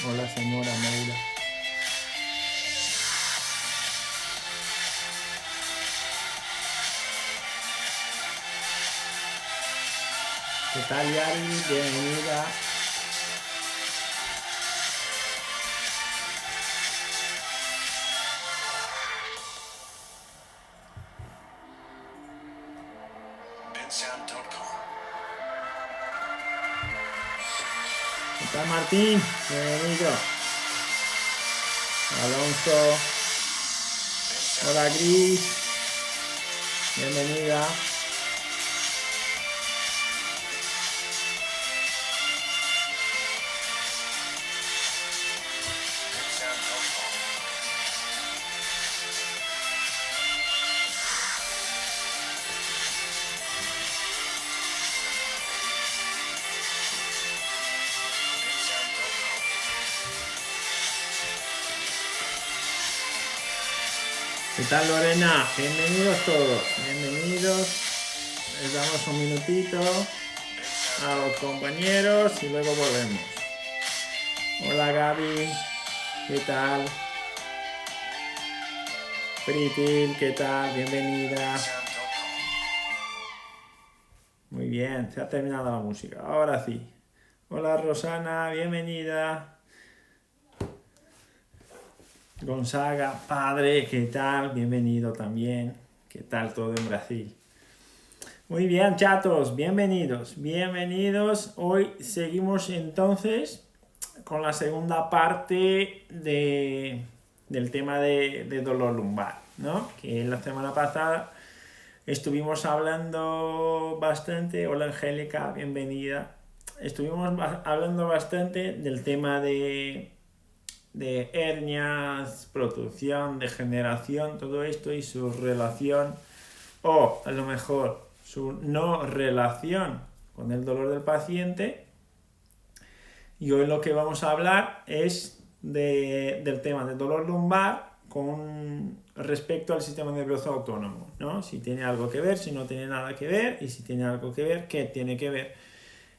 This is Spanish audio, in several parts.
Hola, señora Moura. ¿Qué tal, Yari? Bienvenida. ¿Qué tal, Martín? Bienvenido. Alonso. Hola, Gris. Bienvenida. ¿Qué tal, Lorena? Bienvenidos todos. Bienvenidos. Les damos un minutito a los compañeros y luego volvemos. Hola, Gaby. ¿Qué tal? Pritil, ¿qué tal? Bienvenida. Muy bien, se ha terminado la música. Ahora sí. Hola, Rosana, bienvenida. Gonzaga, padre, ¿qué tal? Bienvenido también. ¿Qué tal todo en Brasil? Muy bien, chatos, bienvenidos. Bienvenidos. Hoy seguimos entonces con la segunda parte del tema de dolor lumbar, ¿no? Que la semana pasada estuvimos hablando bastante. Hola, Angélica, bienvenida. Estuvimos hablando bastante del tema de hernias, producción, degeneración, todo esto y su relación, o a lo mejor su no relación con el dolor del paciente. Y hoy lo que vamos a hablar es del tema del dolor lumbar con respecto al sistema nervioso autónomo, ¿no? Si tiene algo que ver, si no tiene nada que ver, y si tiene algo que ver, ¿qué tiene que ver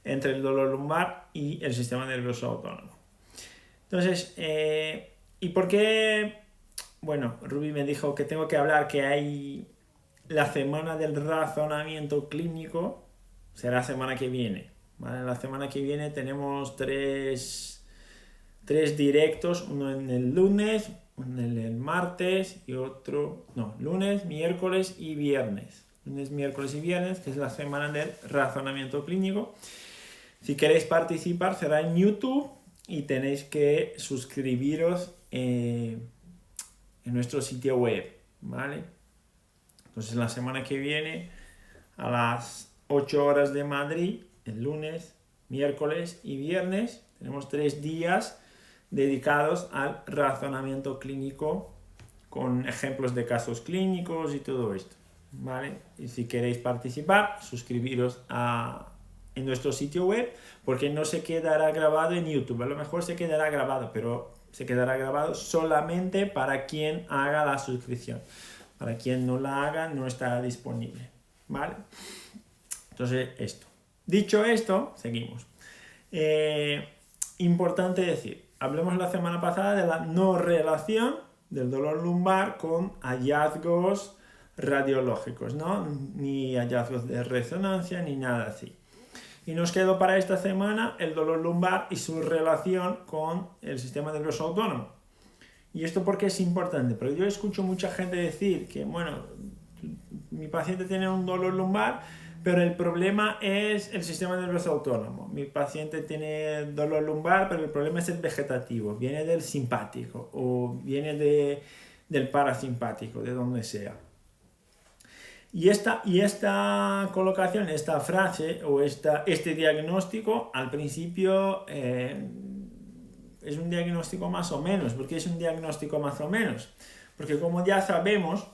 entre el dolor lumbar y el sistema nervioso autónomo? Entonces, ¿y por qué? Bueno, Ruby me dijo que tengo que hablar que hay la semana del razonamiento clínico, será la semana que viene, ¿vale? La semana que viene tenemos tres directos, uno en el lunes, uno en el martes y otro, no, lunes, miércoles y viernes. Lunes, miércoles y viernes, que es la semana del razonamiento clínico. Si queréis participar será en YouTube y tenéis que suscribiros en nuestro sitio web, ¿vale? Entonces la semana que viene a las 8 horas de Madrid, el lunes, miércoles y viernes, tenemos 3 días dedicados al razonamiento clínico con ejemplos de casos clínicos y todo esto, ¿vale? Y si queréis participar, suscribiros en nuestro sitio web, porque no se quedará grabado en YouTube. A lo mejor se quedará grabado, pero se quedará grabado solamente para quien haga la suscripción. Para quien no la haga, no estará disponible, ¿vale? Entonces, esto. Dicho esto, seguimos. Importante decir, hablemos la semana pasada de la no relación del dolor lumbar con hallazgos radiológicos, ¿no? Ni hallazgos de resonancia, ni nada así. Y nos quedó para esta semana el dolor lumbar y su relación con el sistema nervioso autónomo. ¿Y esto por qué es importante? Porque yo escucho mucha gente decir que, bueno, mi paciente tiene un dolor lumbar, pero el problema es el sistema nervioso autónomo. Mi paciente tiene dolor lumbar, pero el problema es el vegetativo, viene del simpático o viene del parasimpático, de donde sea. Y esta colocación, esta frase o este diagnóstico, al principio es un diagnóstico más o menos. ¿Por qué es un diagnóstico más o menos? Porque como ya sabemos,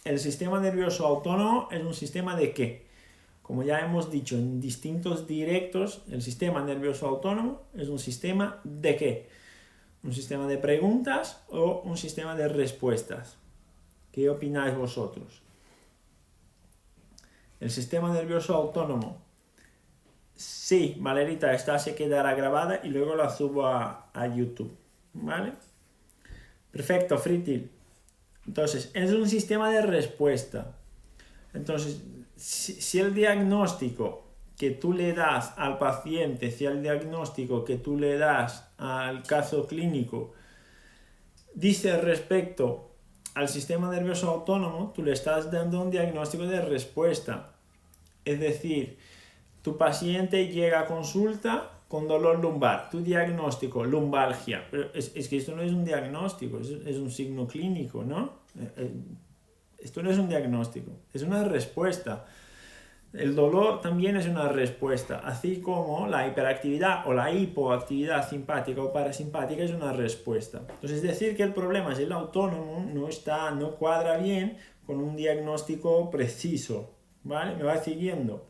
el sistema nervioso autónomo es un sistema de ¿qué? Como ya hemos dicho en distintos directos, el sistema nervioso autónomo es un sistema de ¿qué? Un sistema de preguntas o un sistema de respuestas. ¿Qué opináis vosotros? El sistema nervioso autónomo Sí, Valerita, esta se quedará grabada y luego la subo a YouTube, ¿vale? Perfecto, Fritil. Entonces, es un sistema de respuesta. Entonces, si el diagnóstico que tú le das al paciente, si el diagnóstico que tú le das al caso clínico dice respecto al sistema nervioso autónomo, tú le estás dando un diagnóstico de respuesta. Es decir, tu paciente llega a consulta con dolor lumbar, tu diagnóstico, lumbalgia. Pero es que esto no es un diagnóstico, es un signo clínico, ¿no? Esto no es un diagnóstico, es una respuesta. El dolor también es una respuesta, así como la hiperactividad o la hipoactividad simpática o parasimpática es una respuesta. Entonces, es decir que el problema es el autónomo, no cuadra bien con un diagnóstico preciso, ¿vale? ¿Me va siguiendo?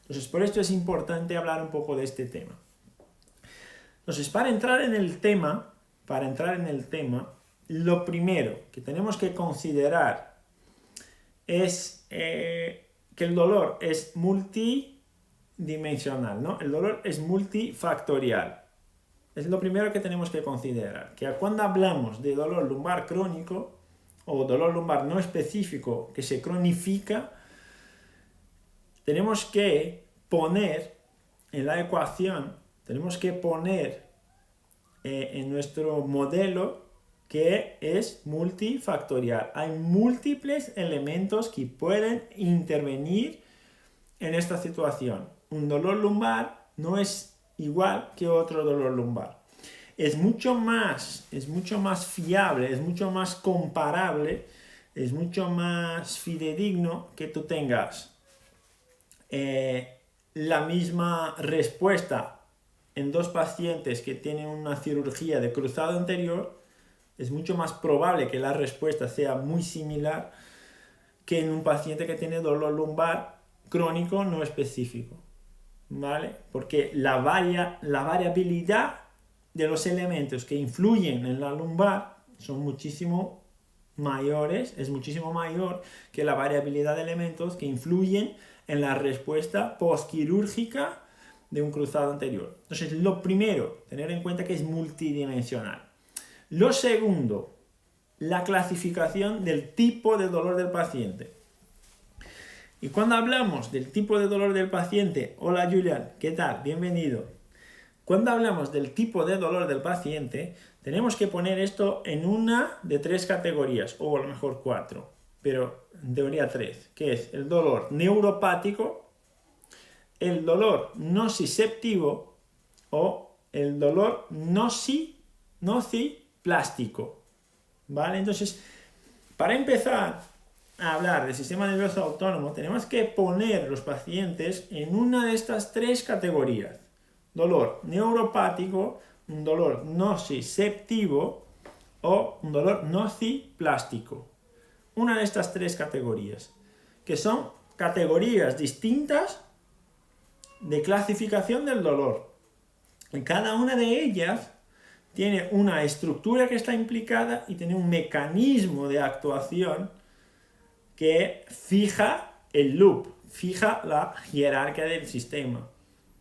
Entonces, por esto es importante hablar un poco de este tema. Entonces, para entrar en el tema, lo primero que tenemos que considerar es que el dolor es multidimensional, ¿no? El dolor es multifactorial. Es lo primero que tenemos que considerar, que cuando hablamos de dolor lumbar crónico o dolor lumbar no específico que se cronifica, tenemos que poner en la ecuación, tenemos que poner en nuestro modelo que es multifactorial. Hay múltiples elementos que pueden intervenir en esta situación. Un dolor lumbar no es igual que otro dolor lumbar. Es mucho más fiable, es mucho más comparable, es mucho más fidedigno que tú tengas la misma respuesta en dos pacientes que tienen una cirugía de cruzado anterior. Es mucho más probable que la respuesta sea muy similar que en un paciente que tiene dolor lumbar crónico no específico, ¿vale? Porque la variabilidad de los elementos que influyen en la lumbar son muchísimo mayores, es muchísimo mayor que la variabilidad de elementos que influyen en la respuesta postquirúrgica de un cruzado anterior. Entonces, lo primero, tener en cuenta que es multidimensional. Lo segundo, la clasificación del tipo de dolor del paciente. Y cuando hablamos del tipo de dolor del paciente, hola Julián, ¿qué tal? Bienvenido. Cuando hablamos del tipo de dolor del paciente, tenemos que poner esto en una de tres categorías, o a lo mejor cuatro, pero en teoría tres, que es el dolor neuropático, el dolor nociceptivo o el dolor nociplástico. ¿Vale? Entonces, para empezar a hablar del sistema nervioso autónomo, tenemos que poner los pacientes en una de estas tres categorías. Dolor neuropático, un dolor nociceptivo o un dolor nociplástico. Una de estas tres categorías, que son categorías distintas de clasificación del dolor. En cada una de ellas tiene una estructura que está implicada y tiene un mecanismo de actuación que fija el loop, fija la jerarquía del sistema.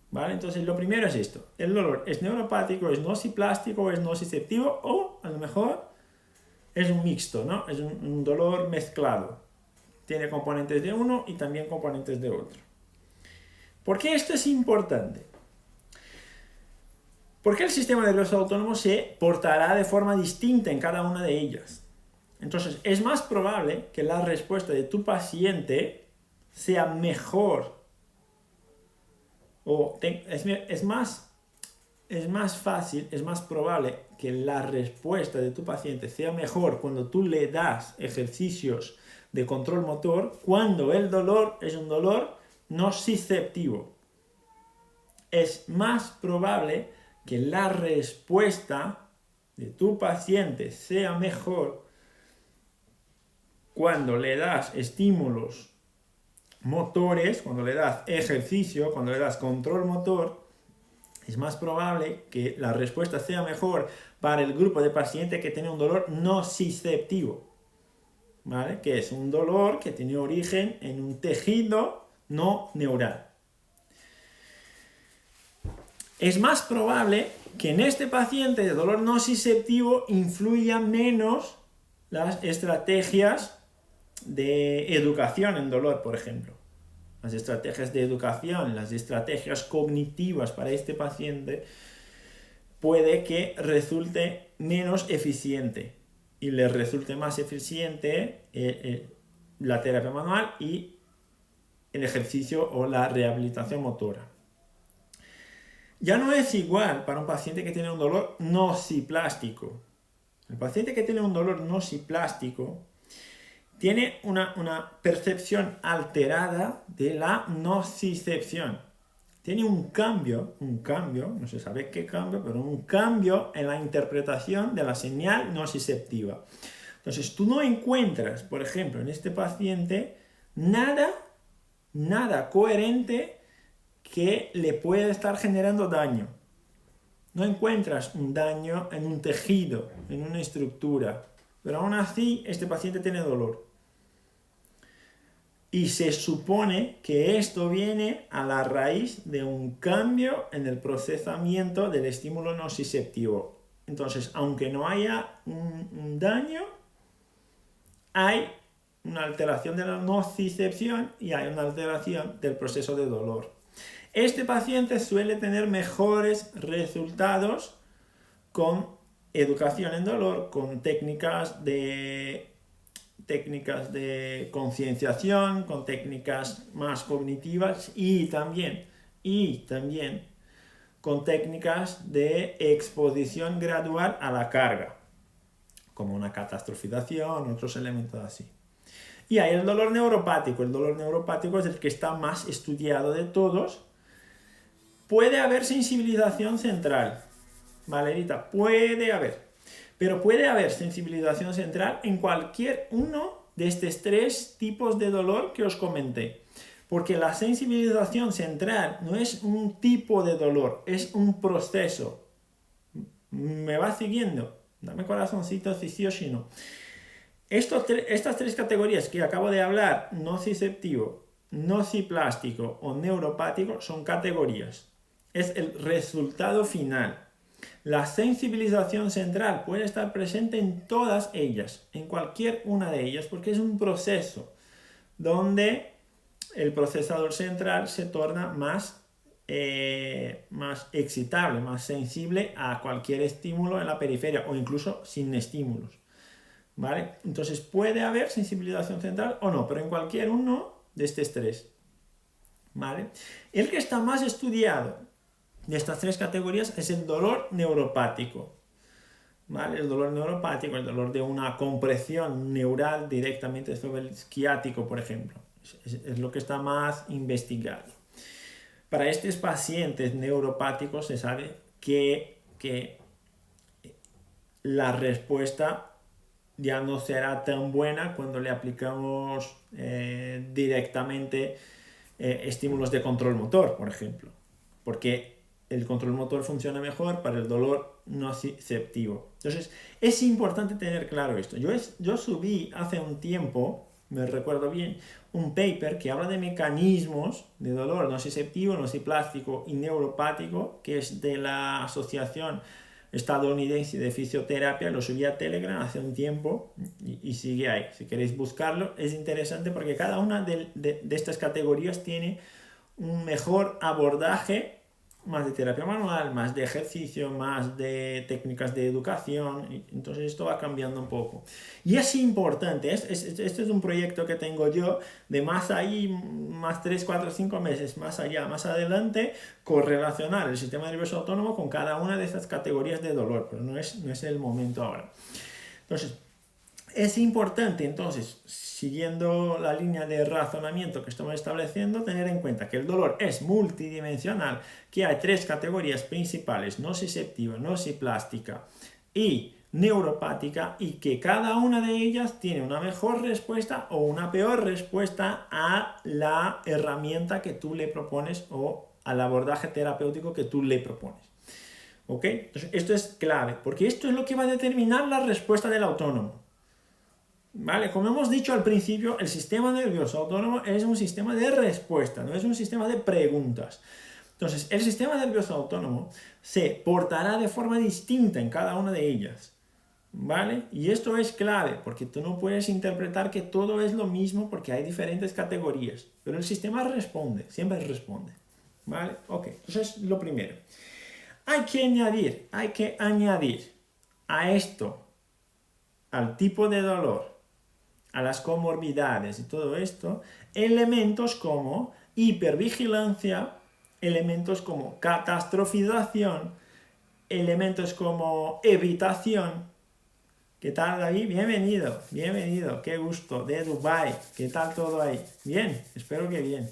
¿Vale? Entonces, lo primero es esto. El dolor es neuropático, es nociplástico, es nociceptivo o, a lo mejor, es un mixto, ¿no? Es un dolor mezclado. Tiene componentes de uno y también componentes de otro. ¿Por qué esto es importante? Porque el sistema nervioso autónomo se portará de forma distinta en cada una de ellas. Entonces, es más probable que la respuesta de tu paciente sea mejor o es más fácil, es más probable que la respuesta de tu paciente sea mejor cuando tú le das ejercicios de control motor, cuando el dolor es un dolor nociceptivo. Es más probable que la respuesta de tu paciente sea mejor cuando le das estímulos motores, cuando le das ejercicio, cuando le das control motor. Es más probable que la respuesta sea mejor para el grupo de pacientes que tiene un dolor nociceptivo, ¿vale? Que es un dolor que tiene origen en un tejido no neural. es más probable que en este paciente de dolor nociceptivo influyan menos las estrategias de educación en dolor, por ejemplo. Las estrategias de educación, las estrategias cognitivas para este paciente puede que resulte menos eficiente y le resulte más eficiente la terapia manual y el ejercicio o la rehabilitación motora. Ya no es igual para un paciente que tiene un dolor nociplástico. El paciente que tiene un dolor nociplástico tiene una percepción alterada de la nocicepción. Tiene un cambio, no se sabe qué cambio, pero un cambio en la interpretación de la señal nociceptiva. Entonces, tú no encuentras, por ejemplo, en este paciente, nada coherente que le pueda estar generando daño. No encuentras un daño en un tejido, en una estructura, pero aún así este paciente tiene dolor. Y se supone que esto viene a la raíz de un cambio en el procesamiento del estímulo nociceptivo. Entonces, aunque no haya un daño, hay una alteración de la nocicepción y hay una alteración del proceso de dolor. Este paciente suele tener mejores resultados con educación en dolor, con técnicas de concienciación, con técnicas más cognitivas y también con técnicas de exposición gradual a la carga, como una catastrofización, otros elementos así. Y hay el dolor neuropático. El dolor neuropático es el que está más estudiado de todos. Puede haber sensibilización central, Valerita, puede haber. Pero puede haber sensibilización central en cualquier uno de estos tres tipos de dolor que os comenté. Porque la sensibilización central no es un tipo de dolor, es un proceso. ¿Me va siguiendo? Dame corazoncito si sí o si no. Estas tres categorías que acabo de hablar, nociceptivo, nociplástico o neuropático, son categorías. Es el resultado final. La sensibilización central puede estar presente en todas ellas, en cualquier una de ellas, porque es un proceso donde el procesador central se torna más excitable, más sensible a cualquier estímulo en la periferia o incluso sin estímulos. ¿Vale? Entonces puede haber sensibilización central o no, pero en cualquier uno de estos tres. ¿Vale? El que está más estudiado de estas tres categorías es el dolor neuropático. ¿Vale? El dolor neuropático, el dolor de una compresión neural directamente sobre el isquiático, por ejemplo. Es lo que está más investigado. Para estos pacientes neuropáticos se sabe que la respuesta ya no será tan buena cuando le aplicamos directamente estímulos de control motor, por ejemplo. Porque el control motor funciona mejor para el dolor nociceptivo. Entonces, es importante tener claro esto. Yo subí hace un tiempo, me recuerdo bien, un paper que habla de mecanismos de dolor nociceptivo, nociplástico y neuropático, que es de la Asociación Estadounidense de Fisioterapia. Lo subí a Telegram hace un tiempo y sigue ahí. Si queréis buscarlo, es interesante porque cada una de estas categorías tiene un mejor abordaje, más de terapia manual, más de ejercicio, más de técnicas de educación. Entonces esto va cambiando un poco. Y es importante, este es un proyecto que tengo yo de más ahí, más 3, 4, 5 meses, más allá, más adelante, correlacionar el sistema nervioso autónomo con cada una de estas categorías de dolor, pero no es el momento ahora. Entonces, es importante, entonces, siguiendo la línea de razonamiento que estamos estableciendo, tener en cuenta que el dolor es multidimensional, que hay tres categorías principales, nociceptiva, nociplástica y neuropática, y que cada una de ellas tiene una mejor respuesta o una peor respuesta a la herramienta que tú le propones o al abordaje terapéutico que tú le propones. ¿Ok? Entonces, esto es clave, porque esto es lo que va a determinar la respuesta del autónomo. ¿Vale? Como hemos dicho al principio, el sistema nervioso autónomo es un sistema de respuesta, no es un sistema de preguntas. Entonces, el sistema nervioso autónomo se portará de forma distinta en cada una de ellas, ¿vale? Y esto es clave, porque tú no puedes interpretar que todo es lo mismo porque hay diferentes categorías, pero el sistema responde, siempre responde, ¿vale? Ok, entonces lo primero. Hay que añadir a esto, al tipo de dolor, a las comorbidades y todo esto, elementos como hipervigilancia, elementos como catastrofización, elementos como evitación. ¿Qué tal, David? Bienvenido, bienvenido, qué gusto, de Dubái, ¿qué tal todo ahí? Bien, espero que bien.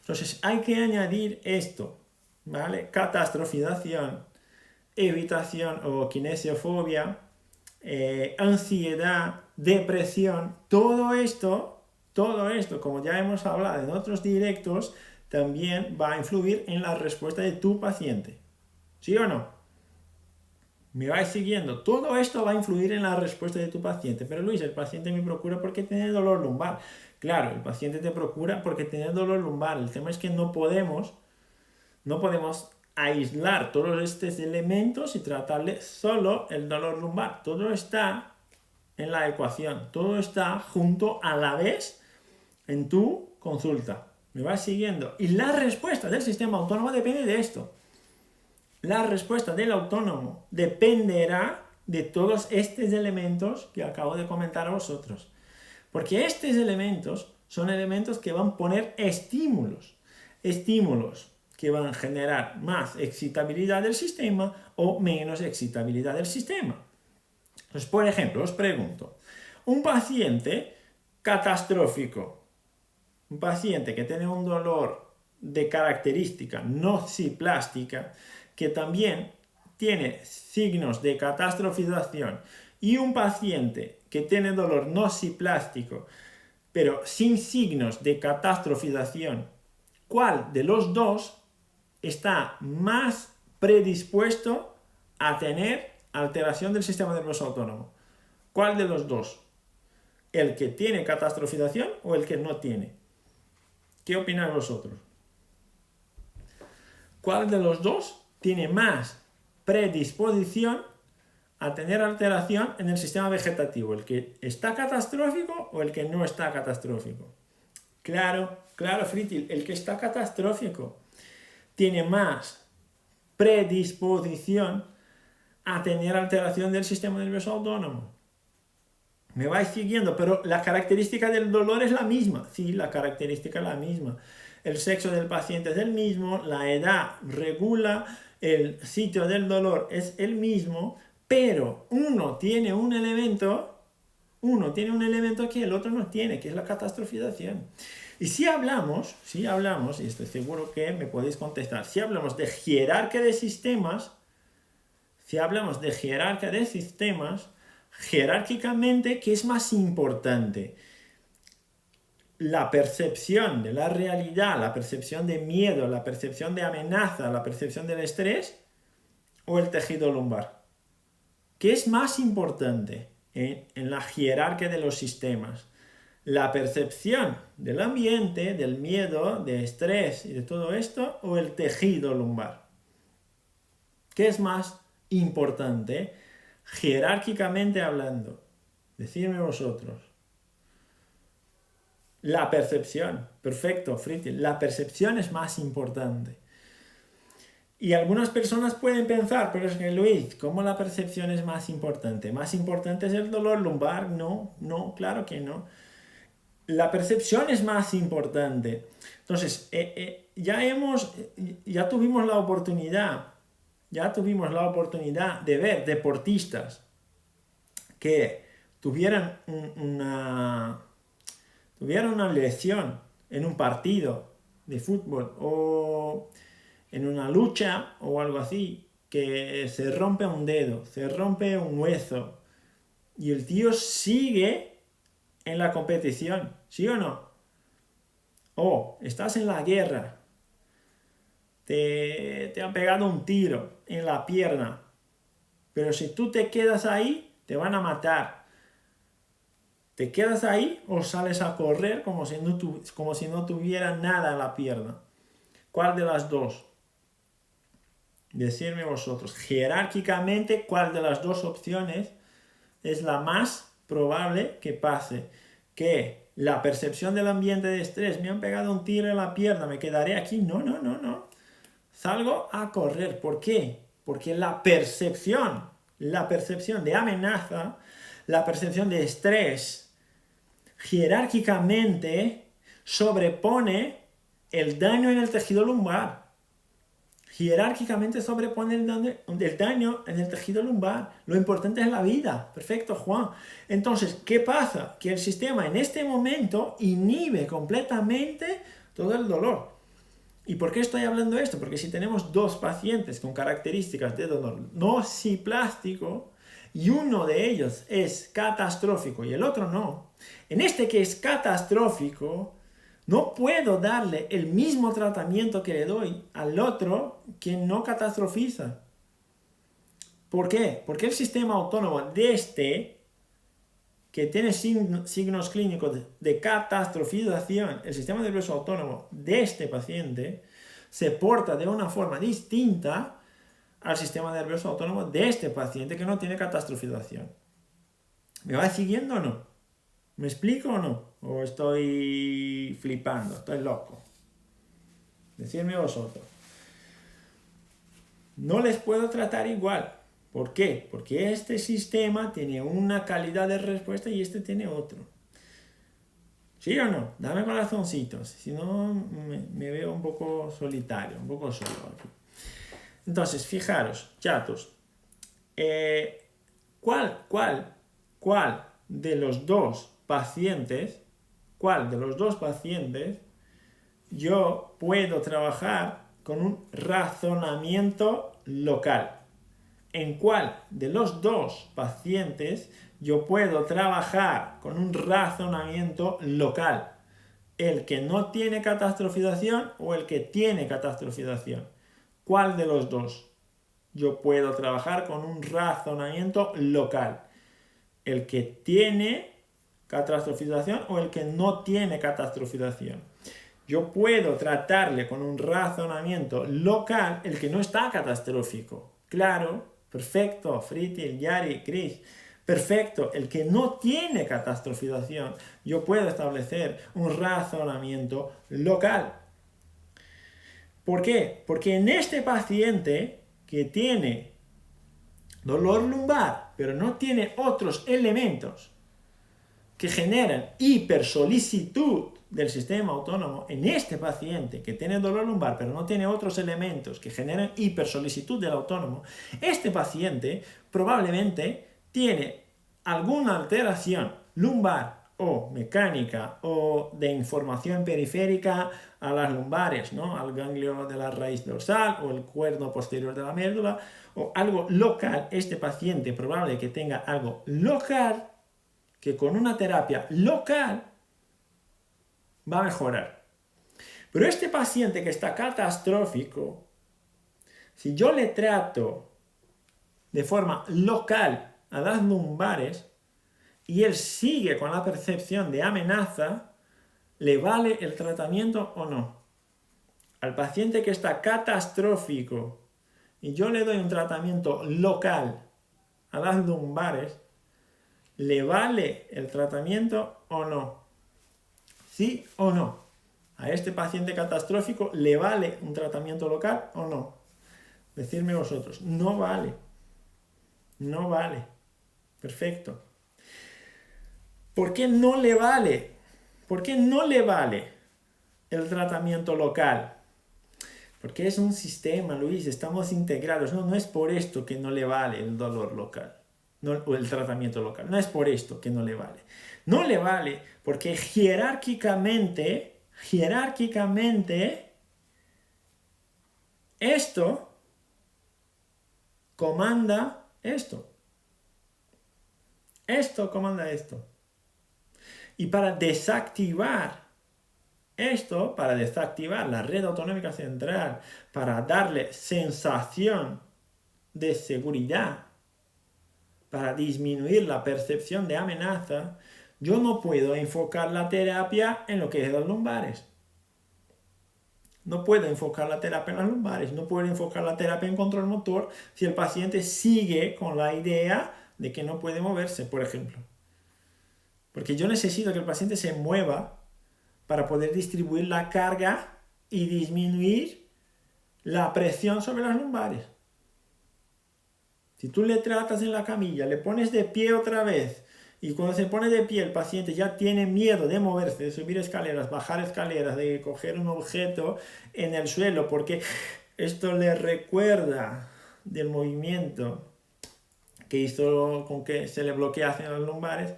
Entonces hay que añadir esto, ¿vale? Catastrofización, evitación o kinesiofobia, ansiedad, depresión, todo esto, como ya hemos hablado en otros directos, también va a influir en la respuesta de tu paciente. ¿Sí o no? ¿Me vais siguiendo? Todo esto va a influir en la respuesta de tu paciente. Pero Luis, el paciente me procura porque tiene dolor lumbar. Claro, el paciente te procura porque tiene dolor lumbar. El tema es que no podemos aislar todos estos elementos y tratarle solo el dolor lumbar. Todo está en la ecuación. Todo está junto a la vez en tu consulta. ¿Me vas siguiendo? Y la respuesta del sistema autónomo depende de esto. La respuesta del autónomo dependerá de todos estos elementos que acabo de comentar a vosotros. Porque estos elementos son elementos que van a poner estímulos. Estímulos que van a generar más excitabilidad del sistema o menos excitabilidad del sistema. Entonces, por ejemplo, os pregunto, un paciente catastrófico, un paciente que tiene un dolor de característica nociplástica, que también tiene signos de catastrofización, y un paciente que tiene dolor nociplástico, pero sin signos de catastrofización, ¿cuál de los dos está más predispuesto a tener alteración del sistema nervioso autónomo? ¿Cuál de los dos? ¿El que tiene catastrofización o el que no tiene? ¿Qué opináis vosotros? ¿Cuál de los dos tiene más predisposición a tener alteración en el sistema vegetativo? ¿El que está catastrófico o el que no está catastrófico? Claro, Fritil, el que está catastrófico tiene más predisposición a tener alteración del sistema nervioso autónomo. Me vais siguiendo, pero la característica del dolor es la misma. Sí, la característica es la misma. El sexo del paciente es el mismo, la edad regula, el sitio del dolor es el mismo, pero uno tiene un elemento que el otro no tiene, que es la catastrofización. Y si hablamos, y estoy seguro que me podéis contestar, si hablamos de jerarquía de sistemas, jerárquicamente, ¿qué es más importante? La percepción de la realidad, la percepción de miedo, la percepción de amenaza, la percepción del estrés, o el tejido lumbar. ¿Qué es más importante en la jerarquía de los sistemas? La percepción del ambiente, del miedo, de estrés y de todo esto, o el tejido lumbar. ¿Qué es más importante jerárquicamente hablando? Decidme vosotros. La percepción. Perfecto, Fritil. La percepción es más importante. Y algunas personas pueden pensar, pero es que Luis, ¿cómo la percepción es más importante? ¿Más importante es el dolor lumbar? No, claro que no. La percepción es más importante. Entonces, ya tuvimos la oportunidad de ver deportistas que tuvieran una lesión en un partido de fútbol o en una lucha o algo así, que se rompe un dedo, se rompe un hueso y el tío sigue en la competición, ¿sí o no? O estás en la guerra, te han pegado un tiro en la pierna, pero si tú te quedas ahí, te van a matar. ¿Te quedas ahí o sales a correr como si no tuviera nada en la pierna? ¿Cuál de las dos? Decidme vosotros. Jerárquicamente, ¿cuál de las dos opciones es la más probable que pase? Que la percepción del ambiente de estrés, me han pegado un tiro en la pierna, me quedaré aquí. No. Salgo a correr. ¿Por qué? Porque la percepción de amenaza, la percepción de estrés, jerárquicamente sobrepone el daño en el tejido lumbar. Jerárquicamente sobrepone el daño en el tejido lumbar. Lo importante es la vida. Perfecto, Juan. Entonces, ¿qué pasa? Que el sistema en este momento inhibe completamente todo el dolor. ¿Y por qué estoy hablando de esto? Porque si tenemos dos pacientes con características de dolor nociplástico y uno de ellos es catastrófico y el otro no, en este que es catastrófico, no puedo darle el mismo tratamiento que le doy al otro que no catastrofiza. ¿Por qué? Porque el sistema autónomo de este, que tiene signos clínicos de catastrofización, el sistema nervioso autónomo de este paciente, se porta de una forma distinta al sistema nervioso autónomo de este paciente que no tiene catastrofización. ¿Me va siguiendo o no? ¿Me explico o no? ¿O estoy flipando? ¿Estoy loco? Decidme vosotros. No les puedo tratar igual. ¿Por qué? Porque este sistema tiene una calidad de respuesta y este tiene otro. ¿Sí o no? Dame corazoncitos. Si no, me veo un poco solitario, un poco solo aquí. Entonces, fijaros, chatos. ¿Cuál de los dos pacientes, yo puedo trabajar con un razonamiento local? ¿En cuál de los dos pacientes yo puedo trabajar con un razonamiento local? ¿El que no tiene catastrofización o el que tiene catastrofización? ¿Cuál de los dos yo puedo trabajar con un razonamiento local? ¿El que tiene catastrofización o el que no tiene catastrofización? Yo puedo tratarle con un razonamiento local el que no está catastrófico. Claro, perfecto, Fritil, Yari, Chris. Perfecto, el que no tiene catastrofización, yo puedo establecer un razonamiento local. ¿Por qué? Porque en este paciente que tiene dolor lumbar, pero no tiene otros elementos que generan hipersolicitud del sistema autónomo, en este paciente que tiene dolor lumbar, pero no tiene otros elementos que generan hipersolicitud del autónomo, este paciente probablemente tiene alguna alteración lumbar o mecánica o de información periférica a las lumbares, ¿no? Al ganglio de la raíz dorsal o el cuerno posterior de la médula o algo local. Este paciente probable que tenga algo local que con una terapia local va a mejorar. Pero este paciente que está catastrófico, si yo le trato de forma local a las lumbares y él sigue con la percepción de amenaza, ¿le vale el tratamiento o no? Al paciente que está catastrófico y yo le doy un tratamiento local a las lumbares, ¿le vale el tratamiento o no? ¿Sí o no? ¿A este paciente catastrófico le vale un tratamiento local o no? Decidme vosotros. No vale. No vale. Perfecto. ¿Por qué no le vale? ¿Por qué no le vale el tratamiento local? Porque es un sistema, Luis, estamos integrados. No es por esto que no le vale el dolor local. O el tratamiento local. No es por esto que no le vale. No le vale porque jerárquicamente, esto comanda esto. Esto comanda esto. Y para desactivar esto, para desactivar la red autonómica central, para darle sensación de seguridad, para disminuir la percepción de amenaza, yo no puedo enfocar la terapia en lo que es los lumbares. No puedo enfocar la terapia en las lumbares, no puedo enfocar la terapia en control motor si el paciente sigue con la idea de que no puede moverse, por ejemplo. Porque yo necesito que el paciente se mueva para poder distribuir la carga y disminuir la presión sobre las lumbares. Si tú le tratas en la camilla, le pones de pie otra vez, y cuando se pone de pie el paciente ya tiene miedo de moverse, de subir escaleras, bajar escaleras, de coger un objeto en el suelo, porque esto le recuerda del movimiento que hizo con que se le bloqueasen las lumbares,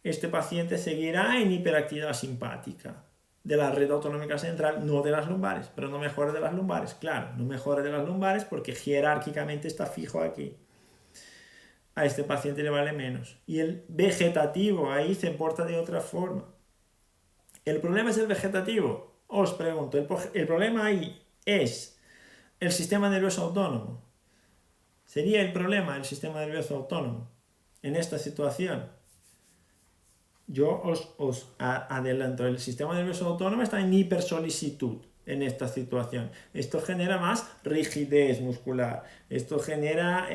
este paciente seguirá en hiperactividad simpática de la red autonómica central, no de las lumbares, pero no mejora de las lumbares, claro, no mejora de las lumbares porque jerárquicamente está fijo aquí. A este paciente le vale menos. Y el vegetativo ahí se porta de otra forma. ¿El problema es el vegetativo? Os pregunto, ¿el problema ahí es el sistema nervioso autónomo? ¿Sería el problema el sistema nervioso autónomo en esta situación? Yo os adelanto, el sistema nervioso autónomo está en hipersolicitud en esta situación. Esto genera más rigidez muscular, esto genera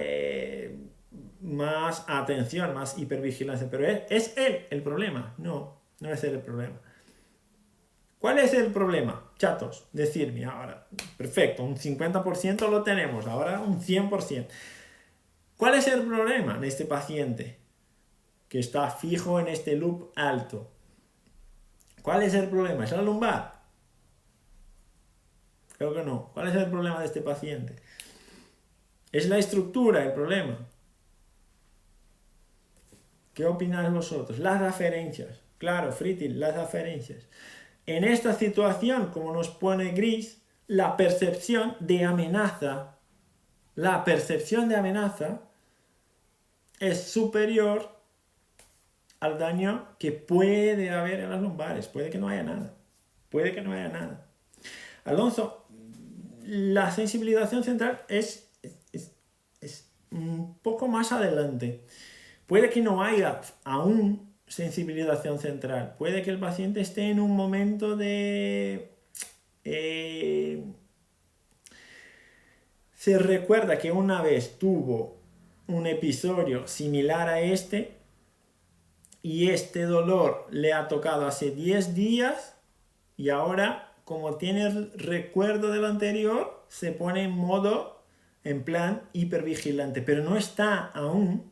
más atención, más hipervigilancia, pero ¿es él el problema? No, no es él el problema. ¿Cuál es el problema? Chatos, decirme ahora, perfecto, un 50% lo tenemos, ahora un 100%. ¿Cuál es el problema de este paciente que está fijo en este loop alto? ¿Cuál es el problema? ¿Es la lumbar? Creo que no. ¿Cuál es el problema de este paciente? ¿Es la estructura el problema? ¿Qué opináis vosotros? Las aferencias. Claro, Fritil, las aferencias. En esta situación, como nos pone Gris, la percepción de amenaza es superior al daño que puede haber en las lumbares. Puede que no haya nada. Alonso, la sensibilización central es un poco más adelante. Puede que no haya aún sensibilización central. Puede que el paciente esté en un momento de... se recuerda que una vez tuvo un episodio similar a este y este dolor le ha tocado hace 10 días y ahora, como tiene el recuerdo del anterior, se pone en modo, en plan hipervigilante, pero no está aún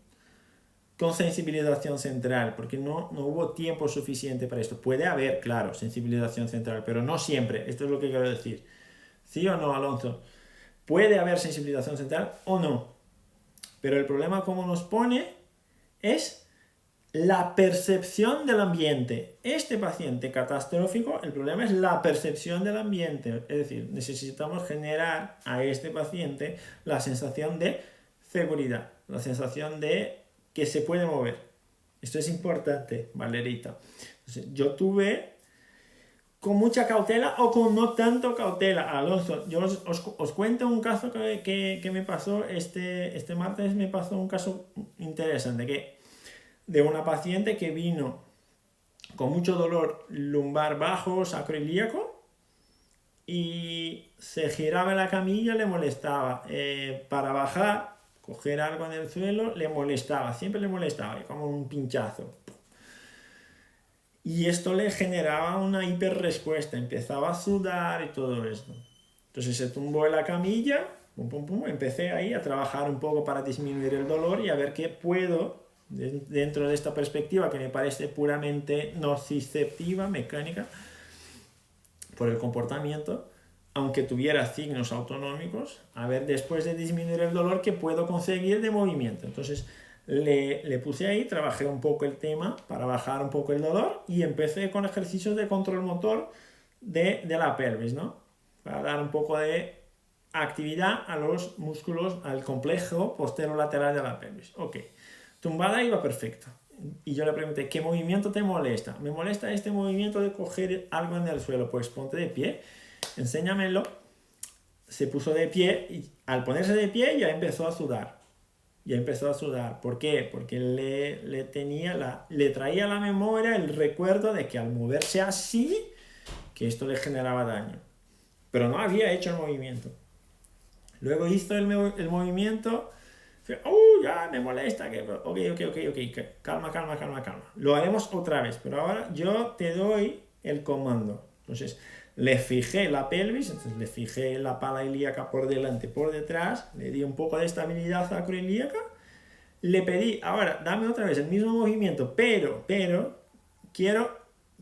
con sensibilización central, porque no hubo tiempo suficiente para esto. Puede haber, claro, sensibilización central, pero no siempre. Esto es lo que quiero decir. ¿Sí o no, Alonso? Puede haber sensibilización central o no. Pero el problema, como nos pone, es la percepción del ambiente. Este paciente catastrófico, el problema es la percepción del ambiente. Es decir, necesitamos generar a este paciente la sensación de seguridad, la sensación de que se puede mover. Esto es importante, Valerita. Entonces, yo tuve con mucha cautela o con no tanto cautela. Alonso, yo os cuento un caso que me pasó este martes. Me pasó un caso interesante de una paciente que vino con mucho dolor lumbar bajo, sacroilíaco, y se giraba en la camilla, le molestaba. Para bajar, coger algo en el suelo, le molestaba, siempre le molestaba, como un pinchazo. Y esto le generaba una hiperrespuesta, empezaba a sudar y todo esto. Entonces se tumbó en la camilla, empecé ahí a trabajar un poco para disminuir el dolor y a ver qué puedo, dentro de esta perspectiva que me parece puramente nociceptiva, mecánica, por el comportamiento, aunque tuviera signos autonómicos, a ver después de disminuir el dolor qué puedo conseguir de movimiento. Entonces le puse ahí, trabajé un poco el tema para bajar un poco el dolor y empecé con ejercicios de control motor de la pelvis, ¿no? Para dar un poco de actividad a los músculos, al complejo posterolateral de la pelvis. Ok, tumbada iba perfecto. Y yo le pregunté, ¿qué movimiento te molesta? Me molesta este movimiento de coger algo en el suelo. Pues ponte de pie, enséñamelo. Se puso de pie y al ponerse de pie ya empezó a sudar. ¿Por qué? Porque le traía a la memoria el recuerdo de que al moverse así, que esto le generaba daño. pero no había hecho el movimiento. Luego hizo el movimiento, ya me molesta, ok, calma. Lo haremos otra vez, pero ahora yo te doy el comando. Entonces, le fijé la pelvis, entonces le fijé la pala ilíaca por delante, por detrás, le di un poco de estabilidad sacroilíaca, le pedí, ahora, dame otra vez el mismo movimiento, pero,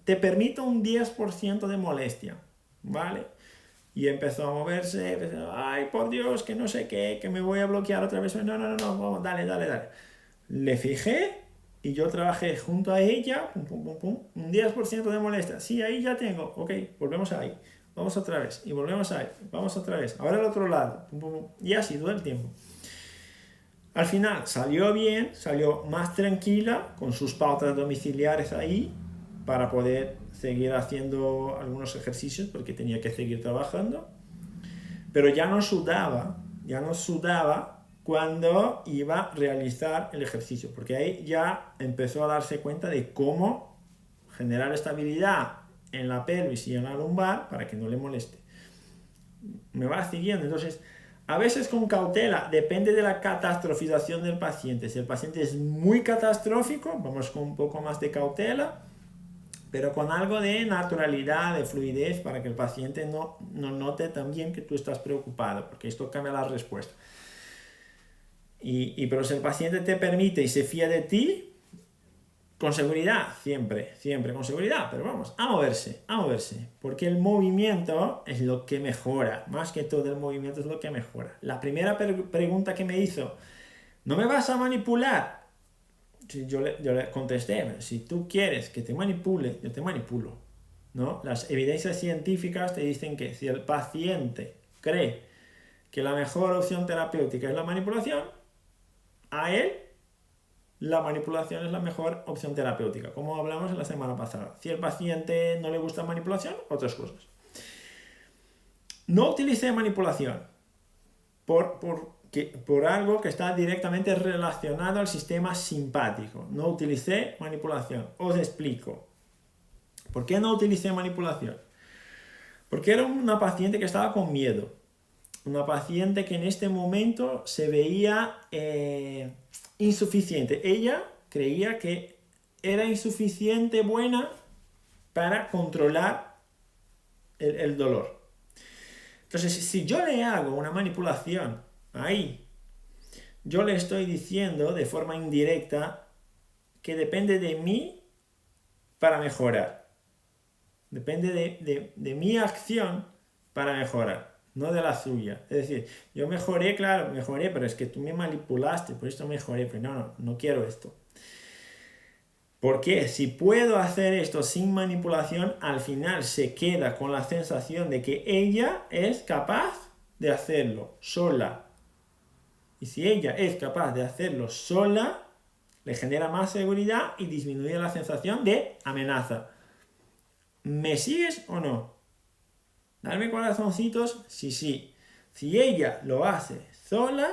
te permito un 10% de molestia, ¿vale? Y empezó a moverse, ay, por Dios, que no sé qué, que me voy a bloquear otra vez. No, vamos, dale. Le fijé y yo trabajé junto a ella, un 10% de molestia. Sí, ahí ya tengo, ok, volvemos ahí, vamos otra vez, y volvemos ahí, vamos otra vez. Ahora al otro lado, y así todo el tiempo. Al final salió bien, salió más tranquila, con sus pautas domiciliares ahí, para poder seguir haciendo algunos ejercicios porque tenía que seguir trabajando, pero ya no sudaba cuando iba a realizar el ejercicio, porque ahí ya empezó a darse cuenta de cómo generar estabilidad en la pelvis y en la lumbar para que no le moleste. Me va siguiendo. Entonces, a veces con cautela, depende de la catastrofización del paciente. Si el paciente es muy catastrófico, vamos con un poco más de cautela, pero con algo de naturalidad, de fluidez, para que el paciente no note también que tú estás preocupado, porque esto cambia la respuesta. Pero si el paciente te permite y se fía de ti, con seguridad, siempre con seguridad, pero vamos, a moverse, porque el movimiento es lo que mejora, más que todo el movimiento es lo que mejora. La primera pregunta que me hizo, ¿no me vas a manipular? Yo le contesté, si tú quieres que te manipule, yo te manipulo, ¿no? Las evidencias científicas te dicen que si el paciente cree que la mejor opción terapéutica es la manipulación, a él la manipulación es la mejor opción terapéutica, como hablamos la semana pasada. Si el paciente no le gusta manipulación, otras cosas. No utilicé manipulación por algo que está directamente relacionado al sistema simpático. No utilicé manipulación. Os explico. ¿Por qué no utilicé manipulación? Porque era una paciente que estaba con miedo. Una paciente que en este momento se veía insuficiente. Ella creía que era insuficiente buena para controlar el dolor. Entonces, si yo le hago una manipulación ahí, yo le estoy diciendo de forma indirecta que depende de mí para mejorar. Depende de mi acción para mejorar, no de la suya. Es decir, yo mejoré, pero es que tú me manipulaste, por esto mejoré, pero no quiero esto. Porque si puedo hacer esto sin manipulación, al final se queda con la sensación de que ella es capaz de hacerlo sola. Y si ella es capaz de hacerlo sola, le genera más seguridad y disminuye la sensación de amenaza. ¿Me sigues o no? Darme corazoncitos, sí. Si ella lo hace sola,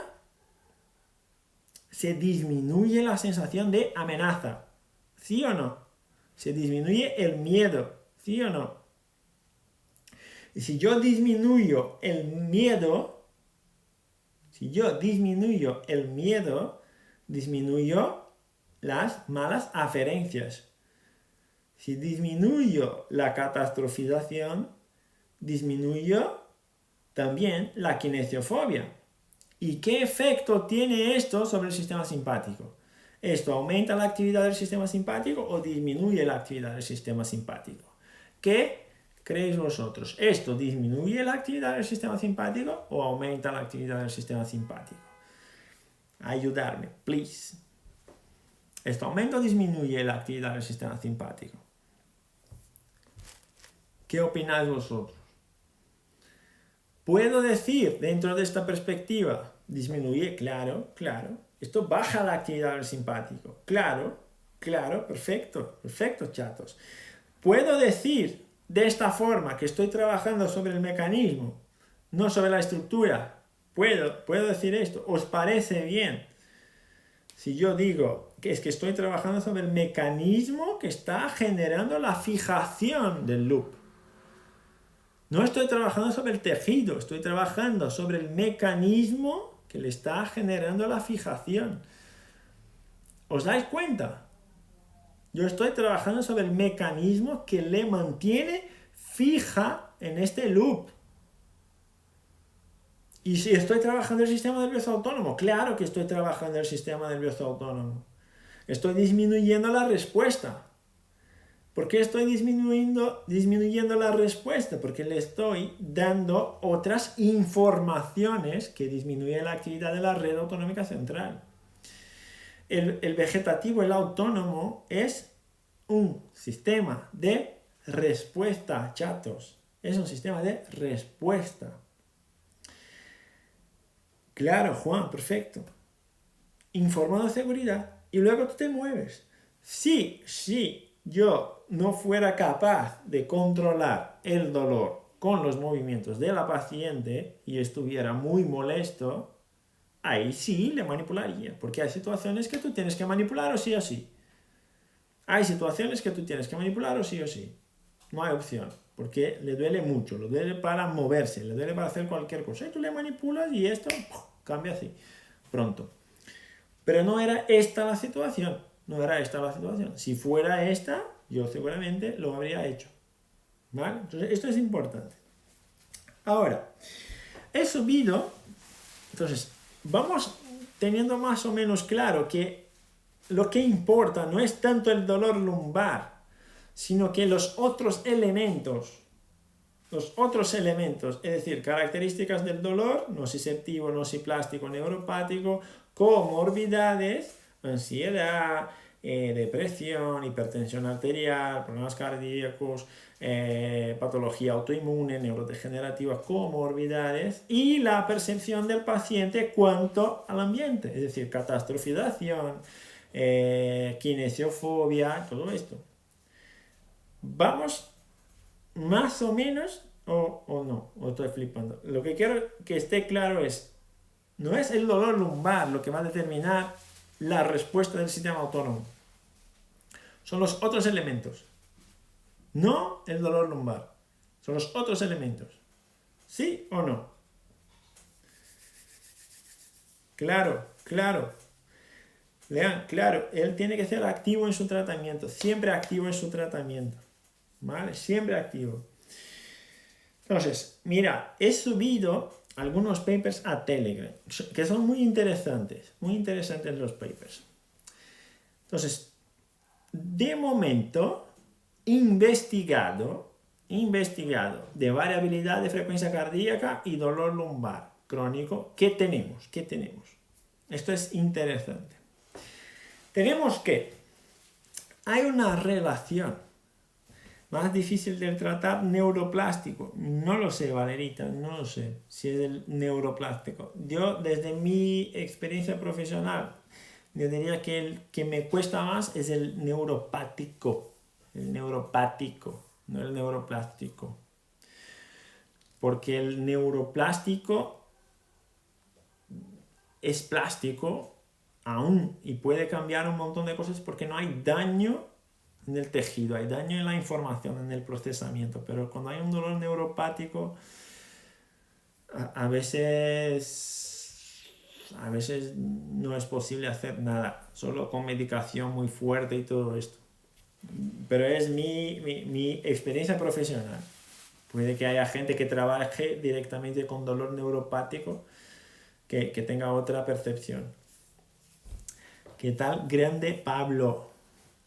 se disminuye la sensación de amenaza. ¿Sí o no? Se disminuye el miedo. ¿Sí o no? Y si yo disminuyo el miedo, disminuyo las malas aferencias. Si disminuyo la catastrofización, disminuyo también la kinesiofobia. ¿Y qué efecto tiene esto sobre el sistema simpático? ¿Esto aumenta la actividad del sistema simpático o disminuye la actividad del sistema simpático? ¿Qué creéis vosotros? ¿Esto disminuye la actividad del sistema simpático o aumenta la actividad del sistema simpático? Ayudarme, please. ¿Esto aumenta o disminuye la actividad del sistema simpático? ¿Qué opináis vosotros? ¿Puedo decir dentro de esta perspectiva, disminuye? Claro. Esto baja la actividad del simpático. Claro, perfecto, chatos. ¿Puedo decir de esta forma que estoy trabajando sobre el mecanismo, no sobre la estructura? ¿Puedo decir esto? ¿Os parece bien? Si yo digo que es que estoy trabajando sobre el mecanismo que está generando la fijación del loop. No estoy trabajando sobre el tejido, estoy trabajando sobre el mecanismo que le está generando la fijación. ¿Os dais cuenta? Yo estoy trabajando sobre el mecanismo que le mantiene fija en este loop. Y si estoy trabajando el sistema nervioso autónomo, claro que estoy trabajando el sistema nervioso autónomo. Estoy disminuyendo la respuesta. ¿Por qué estoy disminuyendo la respuesta? Porque le estoy dando otras informaciones que disminuyen la actividad de la red autonómica central. El vegetativo, el autónomo, es un sistema de respuesta, chatos. Es un sistema de respuesta. Claro, Juan, perfecto. Informado de seguridad y luego tú te mueves. Si yo no fuera capaz de controlar el dolor con los movimientos de la paciente y estuviera muy molesto, ahí sí le manipularía, porque hay situaciones que tú tienes que manipular o sí o sí. Hay situaciones que tú tienes que manipular o sí o sí. No hay opción, porque le duele mucho, le duele para moverse, le duele para hacer cualquier cosa. Y tú le manipulas y esto cambia así, pronto. Pero no era esta la situación, no era esta la situación. Si fuera esta, yo seguramente lo habría hecho. ¿Vale? Entonces, esto es importante. Ahora, he subido, entonces, vamos teniendo más o menos claro que lo que importa no es tanto el dolor lumbar, sino que los otros elementos, es decir, características del dolor, nociceptivo, nociplástico, neuropático, comorbidades, ansiedad, depresión, hipertensión arterial, problemas cardíacos, patología autoinmune, neurodegenerativa, comorbidades y la percepción del paciente cuanto al ambiente, es decir, catastrofización, kinesiofobia, todo esto. Vamos más o menos o no, o estoy flipando. Lo que quiero que esté claro es, no es el dolor lumbar lo que va a determinar la respuesta del sistema autónomo. Son los otros elementos. No el dolor lumbar. Son los otros elementos. ¿Sí o no? Claro. Lean, claro, él tiene que ser activo en su tratamiento. Siempre activo en su tratamiento. ¿Vale? Siempre activo. Entonces, mira, he subido algunos papers a Telegram, que son muy interesantes los papers. Entonces, de momento, investigado de variabilidad de frecuencia cardíaca y dolor lumbar crónico, ¿qué tenemos? Esto es interesante. Tenemos que hay una relación más difícil de tratar, neuroplástico. No lo sé, Valerita, no lo sé si es el neuroplástico. Yo, desde mi experiencia profesional, yo diría que el que me cuesta más es el neuropático. No el neuroplástico. Porque el neuroplástico es plástico aún y puede cambiar un montón de cosas porque no hay daño en el tejido, hay daño en la información, en el procesamiento, pero cuando hay un dolor neuropático a veces no es posible hacer nada, solo con medicación muy fuerte y todo esto. Pero es mi experiencia profesional. Puede que haya gente que trabaje directamente con dolor neuropático que tenga otra percepción. ¿Qué tal? Grande Pablo,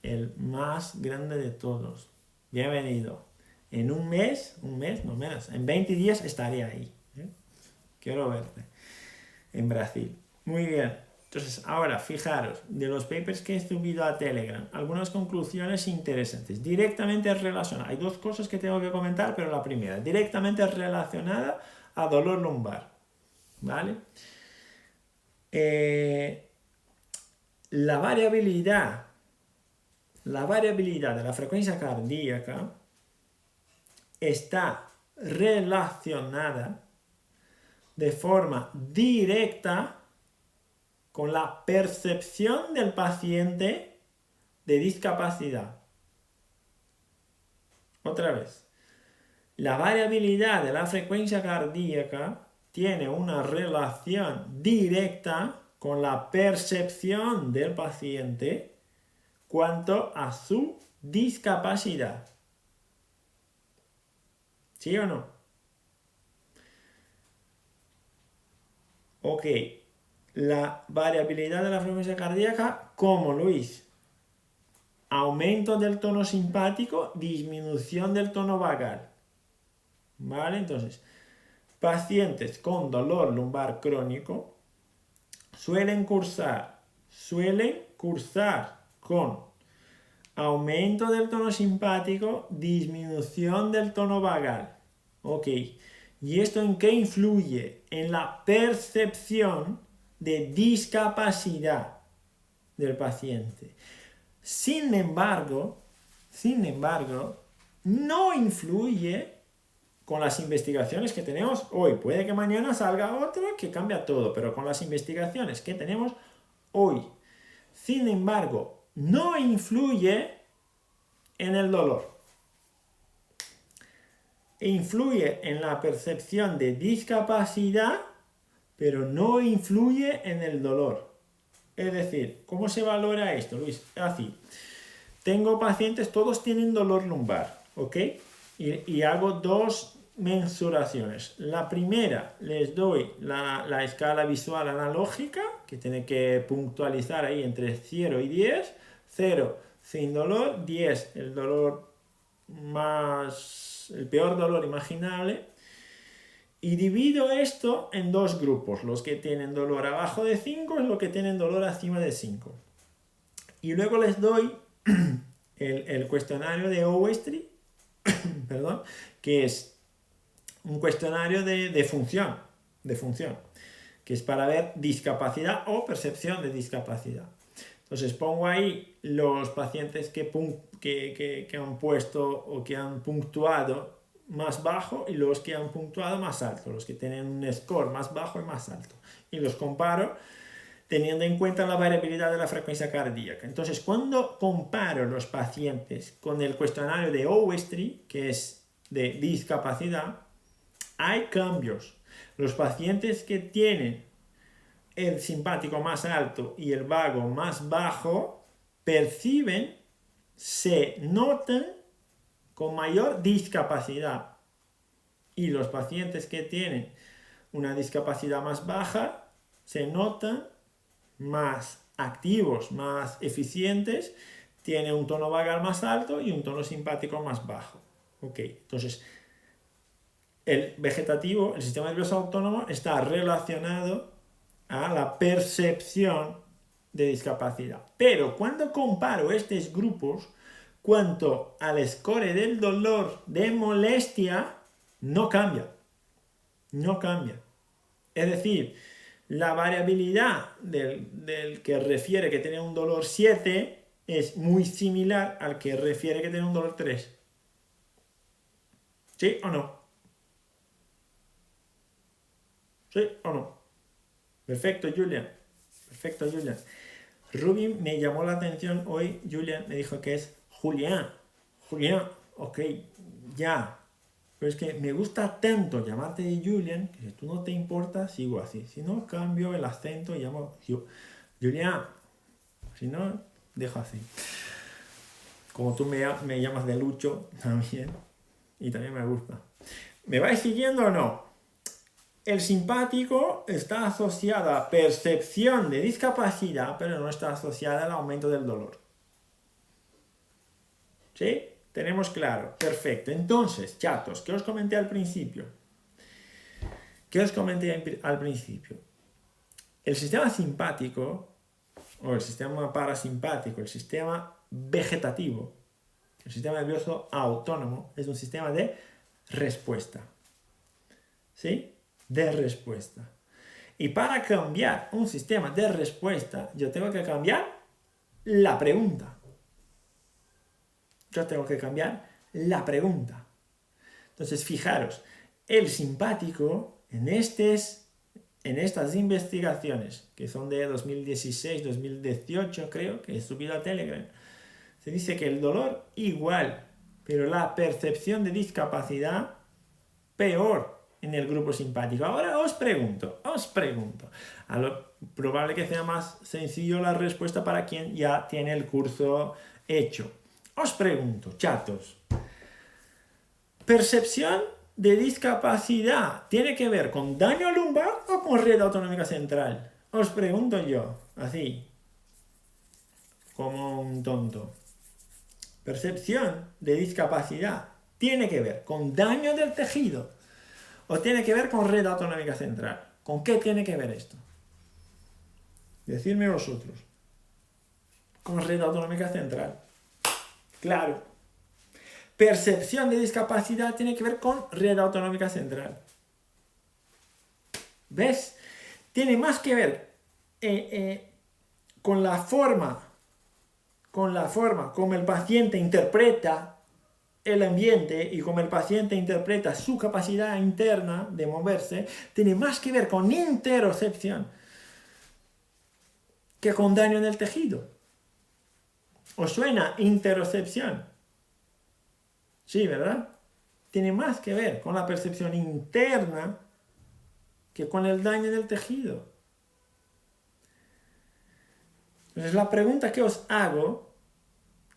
el más grande de todos. Bienvenido. En un mes, no menos, en 20 días estaré ahí. Quiero verte. En Brasil. Muy bien. Entonces, ahora, fijaros, de los papers que he subido a Telegram, algunas conclusiones interesantes. Directamente relacionadas. Hay dos cosas que tengo que comentar, pero la primera, directamente relacionada a dolor lumbar. ¿Vale? La variabilidad de la frecuencia cardíaca está relacionada de forma directa con la percepción del paciente de discapacidad. Otra vez. la variabilidad de la frecuencia cardíaca tiene una relación directa con la percepción del paciente cuanto a su discapacidad. ¿Sí o no? Ok, la variabilidad de la frecuencia cardíaca, ¿cómo, Luis? Aumento del tono simpático, disminución del tono vagal. ¿Vale? Entonces, pacientes con dolor lumbar crónico suelen cursar con aumento del tono simpático, disminución del tono vagal. Ok. ¿Y esto en qué influye? En la percepción de discapacidad del paciente. Sin embargo, no influye con las investigaciones que tenemos hoy. Puede que mañana salga otra que cambia todo, pero con las investigaciones que tenemos hoy. Sin embargo, no influye en el dolor. Influye en la percepción de discapacidad, pero no influye en el dolor. Es decir, ¿cómo se valora esto, Luis? Así. Tengo pacientes, todos tienen dolor lumbar, ¿ok? Y hago dos mensuraciones. La primera, les doy la escala visual analógica, que tiene que puntualizar ahí entre 0 y 10. 0, sin dolor. 10, el dolor el peor dolor imaginable. Y divido esto en dos grupos. Los que tienen dolor abajo de 5 y los que tienen dolor encima de 5. Y luego les doy el cuestionario de Owestry, perdón, que es un cuestionario de función, que es para ver discapacidad o percepción de discapacidad. Entonces pongo ahí los pacientes que han puesto o que han puntuado más bajo y los que han puntuado más alto, los que tienen un score más bajo y más alto. Y los comparo teniendo en cuenta la variabilidad de la frecuencia cardíaca. Entonces, cuando comparo los pacientes con el cuestionario de Owestry, que es de discapacidad, hay cambios. Los pacientes que tienen el simpático más alto y el vago más bajo perciben, se notan con mayor discapacidad. Y los pacientes que tienen una discapacidad más baja se notan más activos, más eficientes, tienen un tono vagal más alto y un tono simpático más bajo. Ok, entonces el vegetativo, el sistema nervioso autónomo, está relacionado a la percepción de discapacidad. Pero cuando comparo estos grupos, cuanto al score del dolor de molestia, no cambia. No cambia. Es decir, la variabilidad del que refiere que tiene un dolor 7 es muy similar al que refiere que tiene un dolor 3. ¿Sí o no? ¿Sí o no? Perfecto, Julian. Perfecto, Julian. Ruby me llamó la atención hoy. Julian me dijo que es Julián. Julián, ok, ya. Pero es que me gusta tanto llamarte Julian que si tú no te importa, sigo así. Si no, cambio el acento y llamo Julián. Si no, dejo así. Como tú me llamas de Lucho también. Y también me gusta. ¿Me vais siguiendo o no? El simpático está asociado a percepción de discapacidad, pero no está asociado al aumento del dolor. ¿Sí? Tenemos claro. Perfecto. Entonces, chatos, ¿qué os comenté al principio? El sistema simpático, o el sistema parasimpático, el sistema vegetativo, el sistema nervioso autónomo, es un sistema de respuesta. ¿Sí? De respuesta. Y para cambiar un sistema de respuesta, yo tengo que cambiar la pregunta. Entonces, fijaros, el simpático en estas investigaciones, que son de 2016, 2018, creo, que he subido a Telegram, se dice que el dolor igual, pero la percepción de discapacidad peor en el grupo simpático. Ahora os pregunto, a lo probable que sea más sencillo la respuesta para quien ya tiene el curso hecho. Os pregunto, chatos, ¿percepción de discapacidad tiene que ver con daño lumbar o con red autonómica central? Os pregunto yo, así, como un tonto. ¿Percepción de discapacidad tiene que ver con daño del tejido o tiene que ver con red autonómica central? ¿Con qué tiene que ver esto? Decidme vosotros. Con red autonómica central. Claro. Percepción de discapacidad tiene que ver con red autonómica central. ¿Ves? Tiene más que ver con la forma como el paciente interpreta el ambiente y como el paciente interpreta su capacidad interna de moverse, tiene más que ver con interocepción que con daño en el tejido. ¿Os suena interocepción? Sí, ¿verdad? Tiene más que ver con la percepción interna que con el daño en el tejido. Entonces la pregunta que os hago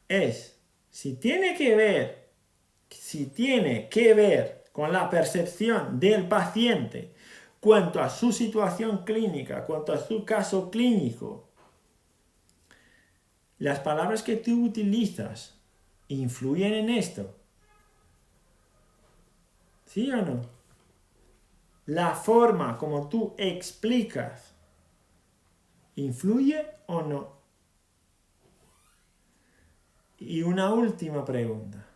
es, si tiene que ver con la percepción del paciente cuanto a su situación clínica, cuanto a su caso clínico, las palabras que tú utilizas influyen en esto. ¿Sí o no? La forma como tú explicas, ¿influye o no? Y una última pregunta.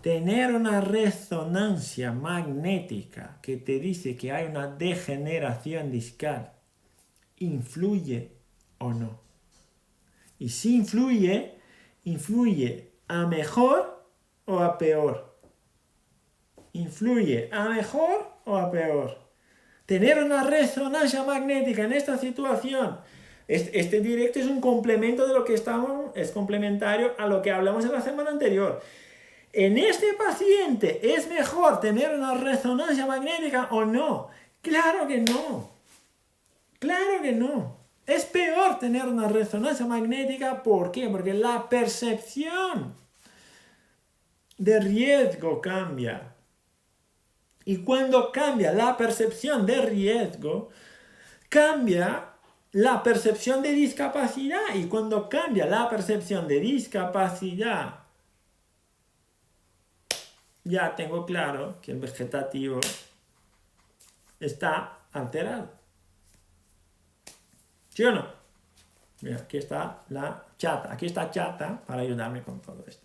Tener una resonancia magnética que te dice que hay una degeneración discal, ¿influye o no? Y si influye, ¿influye a mejor o a peor? ¿Influye a mejor o a peor? Tener una resonancia magnética en esta situación. Este directo es un complemento de lo que es complementario a lo que hablamos en la semana anterior. ¿En este paciente es mejor tener una resonancia magnética o no? Claro que no. Claro que no. Es peor tener una resonancia magnética. ¿Por qué? Porque la percepción de riesgo cambia. Y cuando cambia la percepción de riesgo, cambia la percepción de discapacidad. Y cuando cambia la percepción de discapacidad, ya tengo claro que el vegetativo está alterado. ¿Sí o no? Mira, aquí está la chata. Aquí está chata para ayudarme con todo esto.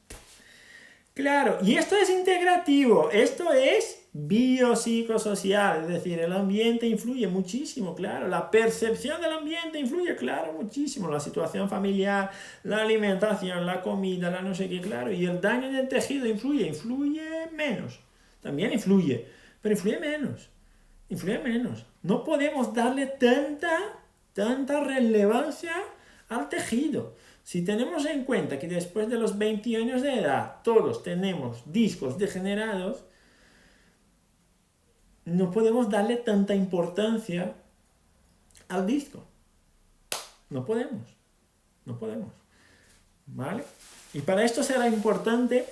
Claro, y esto es integrativo, esto es biopsicosocial, es decir, el ambiente influye muchísimo, claro, la percepción del ambiente influye, claro, muchísimo, la situación familiar, la alimentación, la comida, la no sé qué, claro, y el daño en el tejido influye menos, también influye, pero influye menos. No podemos darle tanta relevancia al tejido. Si tenemos en cuenta que después de los 20 años de edad todos tenemos discos degenerados, no podemos darle tanta importancia al disco. No podemos. ¿Vale? Y para esto será importante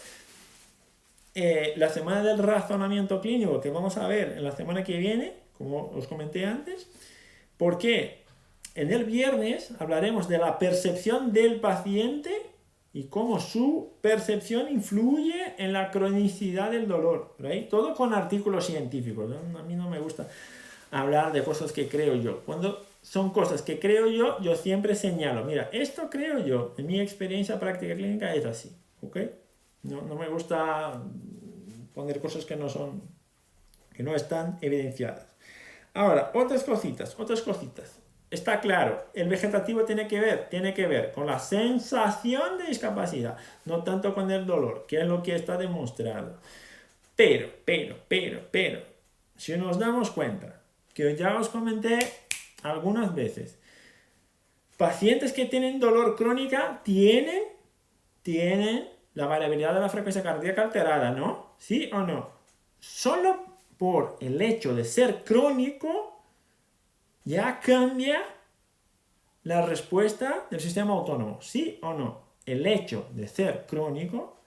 la semana del razonamiento clínico que vamos a ver en la semana que viene, como os comenté antes. ¿Por qué? En el viernes hablaremos de la percepción del paciente y cómo su percepción influye en la cronicidad del dolor. ¿Right? Todo con artículos científicos. ¿No? A mí no me gusta hablar de cosas que creo yo. Cuando son cosas que creo yo siempre señalo. Mira, esto creo yo. En mi experiencia práctica clínica es así. ¿Ok? No me gusta poner cosas que no están evidenciadas. Ahora, otras cositas. Está claro, el vegetativo tiene que ver con la sensación de discapacidad, no tanto con el dolor, que es lo que está demostrado. Pero, si nos damos cuenta, que ya os comenté algunas veces, pacientes que tienen dolor crónica tienen la variabilidad de la frecuencia cardíaca alterada, ¿no? ¿Sí o no? solo por el hecho de ser crónico ya cambia la respuesta del sistema autónomo, ¿sí o no? El hecho de ser crónico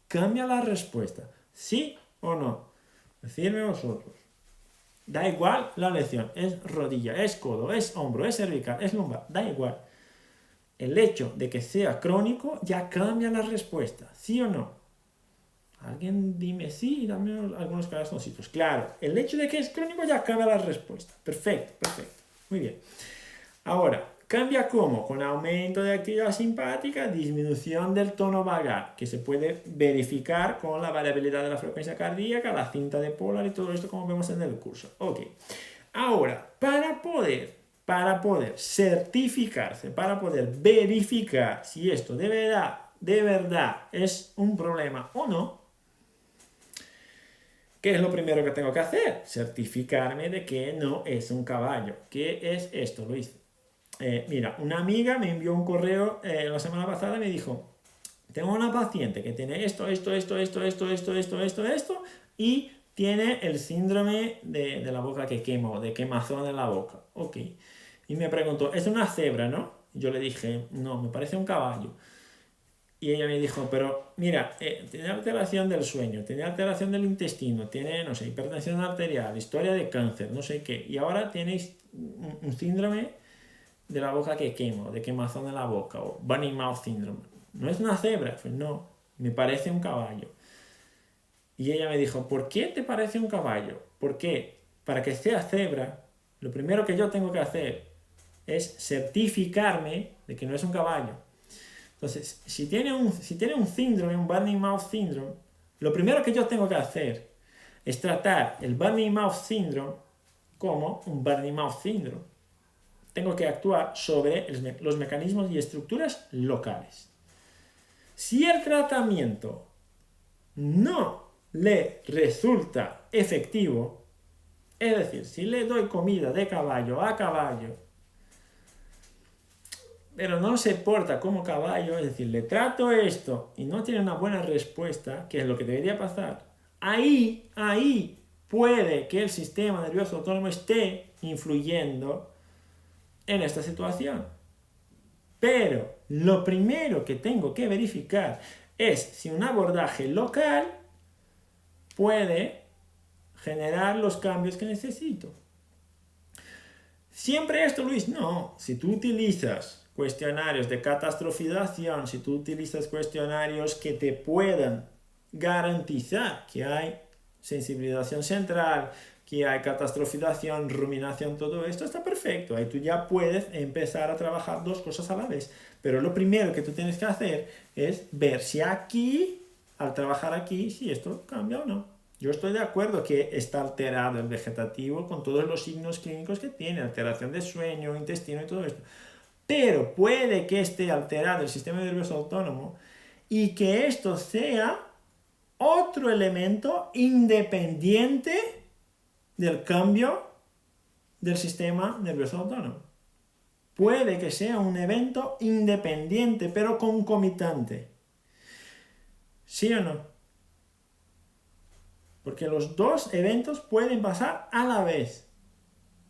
cambia la respuesta, ¿sí o no? Decidme vosotros. Da igual la lesión, es rodilla, es codo, es hombro, es cervical, es lumbar, da igual. El hecho de que sea crónico ya cambia la respuesta, ¿sí o no? Alguien dime sí y dame algunos corazoncitos. Claro, el hecho de que es crónico ya cambia la respuesta. Perfecto, perfecto. Muy bien. Ahora, ¿cambia cómo? Con aumento de actividad simpática, disminución del tono vagal, que se puede verificar con la variabilidad de la frecuencia cardíaca, la cinta de Polar y todo esto como vemos en el curso. Ok. Ahora, para poder certificarse, para poder verificar si esto de verdad es un problema o no, ¿qué es lo primero que tengo que hacer? Certificarme de que no es un caballo. ¿Qué es esto, Luis? Mira, una amiga me envió un correo la semana pasada y me dijo, tengo una paciente que tiene esto, y tiene el síndrome de la boca que quemo, de quemazón en la boca. Ok. Y me preguntó, ¿es una cebra, no? Yo le dije, no, me parece un caballo. Y ella me dijo, pero mira, tiene alteración del sueño, tiene alteración del intestino, tiene, no sé, hipertensión arterial, historia de cáncer, no sé qué. Y ahora tenéis un síndrome de la boca que quemo, de quemazón en la boca, o bunny mouth syndrome. ¿No es una cebra? Pues no, me parece un caballo. Y ella me dijo, ¿por qué te parece un caballo? Porque para que sea cebra, lo primero que yo tengo que hacer es certificarme de que no es un caballo. Entonces, si tiene un síndrome, un burning mouth syndrome, lo primero que yo tengo que hacer es tratar el burning mouth syndrome como un burning mouth syndrome. Tengo que actuar sobre los mecanismos y estructuras locales. Si el tratamiento no le resulta efectivo, es decir, si le doy comida de caballo a caballo, pero no se porta como caballo, es decir, le trato esto y no tiene una buena respuesta, que es lo que debería pasar, ahí puede que el sistema nervioso autónomo esté influyendo en esta situación. Pero lo primero que tengo que verificar es si un abordaje local puede generar los cambios que necesito. ¿Siempre esto, Luis? No. Si tú utilizas cuestionarios de catastrofización, si tú utilizas cuestionarios que te puedan garantizar que hay sensibilización central, que hay catastrofización, ruminación, todo esto está perfecto. Ahí tú ya puedes empezar a trabajar dos cosas a la vez. Pero lo primero que tú tienes que hacer es ver si aquí, al trabajar aquí, si esto cambia o no. Yo estoy de acuerdo que está alterado el vegetativo con todos los signos clínicos que tiene, alteración de sueño, intestino y todo esto. Pero puede que esté alterado el sistema nervioso autónomo y que esto sea otro elemento independiente del cambio del sistema nervioso autónomo. Puede que sea un evento independiente, pero concomitante. ¿Sí o no? Porque los dos eventos pueden pasar a la vez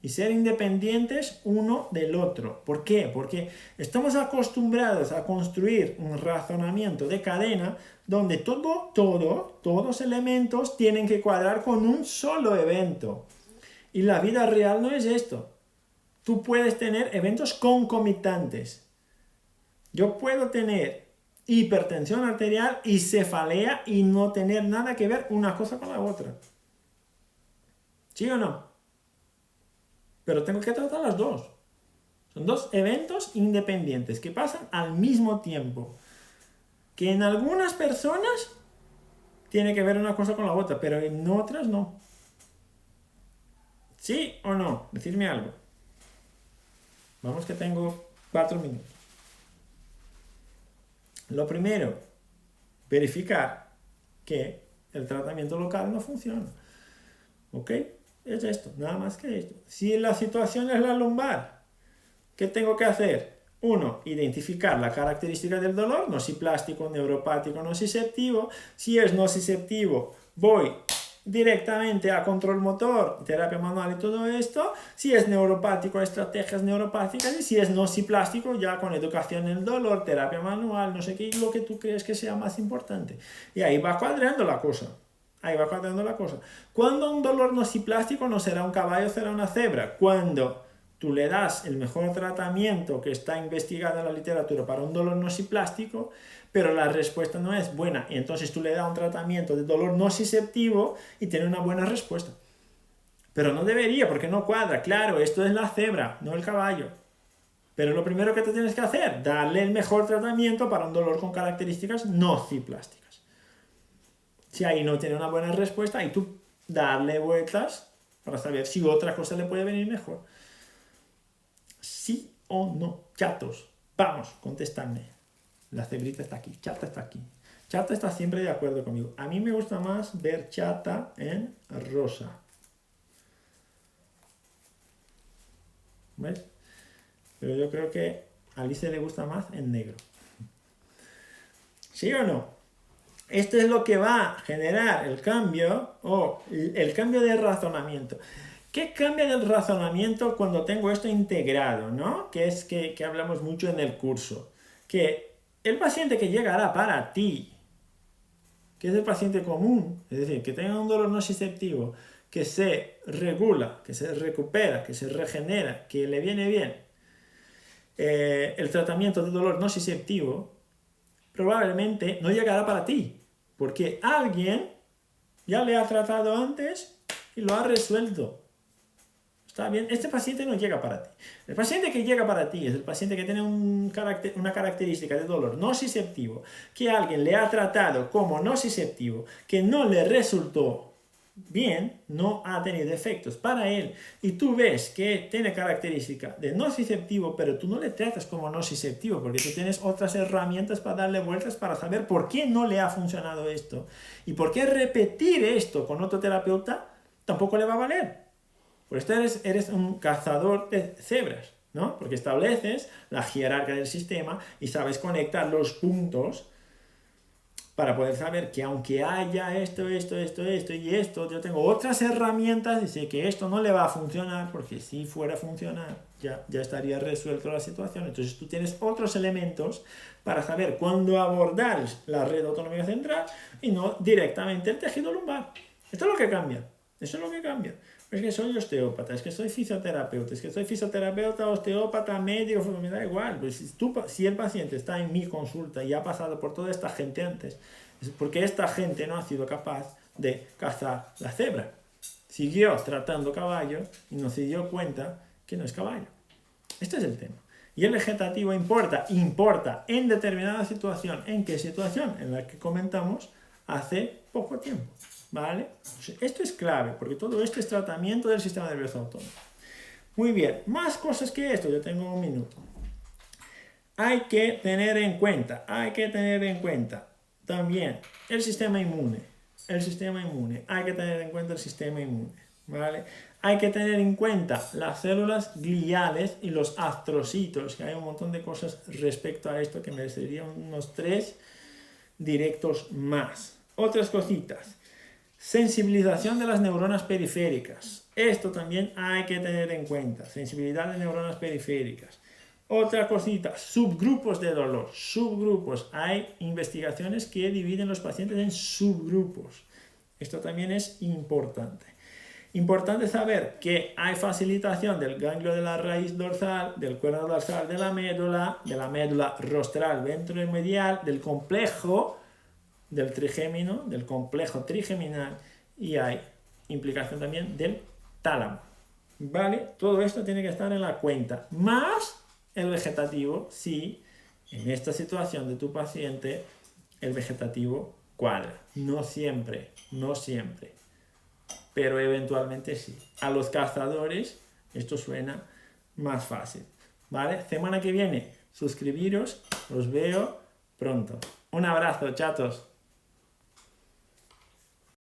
y ser independientes uno del otro. ¿Por qué? Porque estamos acostumbrados a construir un razonamiento de cadena donde todos los elementos tienen que cuadrar con un solo evento. Y la vida real no es esto. Tú puedes tener eventos concomitantes. Yo puedo tener hipertensión arterial y cefalea y no tener nada que ver una cosa con la otra. ¿Sí o no? Pero tengo que tratar las dos. Son dos eventos independientes que pasan al mismo tiempo. Que en algunas personas tiene que ver una cosa con la otra, pero en otras no. ¿Sí o no? Decidme algo. Vamos que tengo 4 minutos. Lo primero, verificar que el tratamiento local no funciona. ¿Ok? Es esto, nada más que esto. Si la situación es la lumbar, ¿qué tengo que hacer? 1. Identificar la característica del dolor, nociplástico, neuropático, nociceptivo. Si es nociceptivo, voy directamente a control motor, terapia manual y todo esto. Si es neuropático, estrategias neuropáticas. Y si es nociplástico, ya con educación en el dolor, terapia manual, no sé qué, lo que tú crees que sea más importante. Y ahí va cuadrando la cosa. Ahí va cuadrando la cosa. Cuando un dolor nociplástico no será un caballo, será una cebra. Cuando tú le das el mejor tratamiento que está investigado en la literatura para un dolor nociplástico, pero la respuesta no es buena, y entonces tú le das un tratamiento de dolor nociceptivo y tiene una buena respuesta. Pero no debería, porque no cuadra. Claro, esto es la cebra, no el caballo. Pero lo primero que tú tienes que hacer, darle el mejor tratamiento para un dolor con características nociplásticas. Si ahí no tiene una buena respuesta, ahí tú darle vueltas para saber si otra cosa le puede venir mejor. ¿Sí o no? Chatos, vamos, contestadme. La cebrita está aquí, Chata está aquí. Chata está siempre de acuerdo conmigo. A mí me gusta más ver Chata en rosa. ¿Ves? Pero yo creo que a Alice le gusta más en negro. ¿Sí o no? Esto es lo que va a generar el cambio o el cambio de razonamiento. ¿Qué cambia del razonamiento cuando tengo esto integrado, ¿no? Que es que hablamos mucho en el curso. Que el paciente que llegará para ti, que es el paciente común, es decir, que tenga un dolor nociceptivo, que se regula, que se recupera, que se regenera, que le viene bien el tratamiento de dolor nociceptivo, probablemente no llegará para ti, porque alguien ya le ha tratado antes y lo ha resuelto. ¿Está bien? Este paciente no llega para ti. El paciente que llega para ti es el paciente que tiene una característica de dolor nociceptivo, que alguien le ha tratado como nociceptivo, que no le resultó bien, no ha tenido efectos para él, y tú ves que tiene característica de nociceptivo, pero tú no le tratas como nociceptivo, porque tú tienes otras herramientas para darle vueltas para saber por qué no le ha funcionado esto, y por qué repetir esto con otro terapeuta tampoco le va a valer. Por esto eres un cazador de cebras, ¿no? Porque estableces la jerarquía del sistema y sabes conectar los puntos para poder saber que aunque haya esto y esto, yo tengo otras herramientas y sé que esto no le va a funcionar, porque si fuera a funcionar ya estaría resuelto la situación. Entonces tú tienes otros elementos para saber cuándo abordar la red autonómica central y no directamente el tejido lumbar. Esto es lo que cambia. Eso es lo que cambia. Es que soy osteópata, es que soy fisioterapeuta, osteópata, médico, me da igual. Pues si el paciente está en mi consulta y ha pasado por toda esta gente antes, es porque esta gente no ha sido capaz de cazar la cebra. Siguió tratando caballo y no se dio cuenta que no es caballo. Este es el tema. Y el vegetativo importa en determinada situación. ¿En qué situación? En la que comentamos hace poco tiempo. ¿Vale? Esto es clave, porque todo esto es tratamiento del sistema nervioso autónomo. Muy bien, más cosas que esto, yo tengo un minuto. Hay que tener en cuenta también el sistema inmune. Hay que tener en cuenta el sistema inmune, ¿vale? Hay que tener en cuenta las células gliales y los astrocitos, que hay un montón de cosas respecto a esto que merecerían unos 3 directos más. Otras cositas. Sensibilización de las neuronas periféricas. Esto también hay que tener en cuenta. Sensibilidad de neuronas periféricas. Otra cosita, subgrupos de dolor. Subgrupos. Hay investigaciones que dividen los pacientes en subgrupos. Esto también es importante. Importante saber que hay facilitación del ganglio de la raíz dorsal, del cuerno dorsal de la médula rostral ventromedial, del complejo del trigémino, del complejo trigeminal, y hay implicación también del tálamo. ¿Vale? Todo esto tiene que estar en la cuenta. Más el vegetativo, si en esta situación de tu paciente el vegetativo cuadra. No siempre, pero eventualmente sí. A los cazadores esto suena más fácil. ¿Vale? Semana que viene, suscribiros, os veo pronto. Un abrazo, chatos.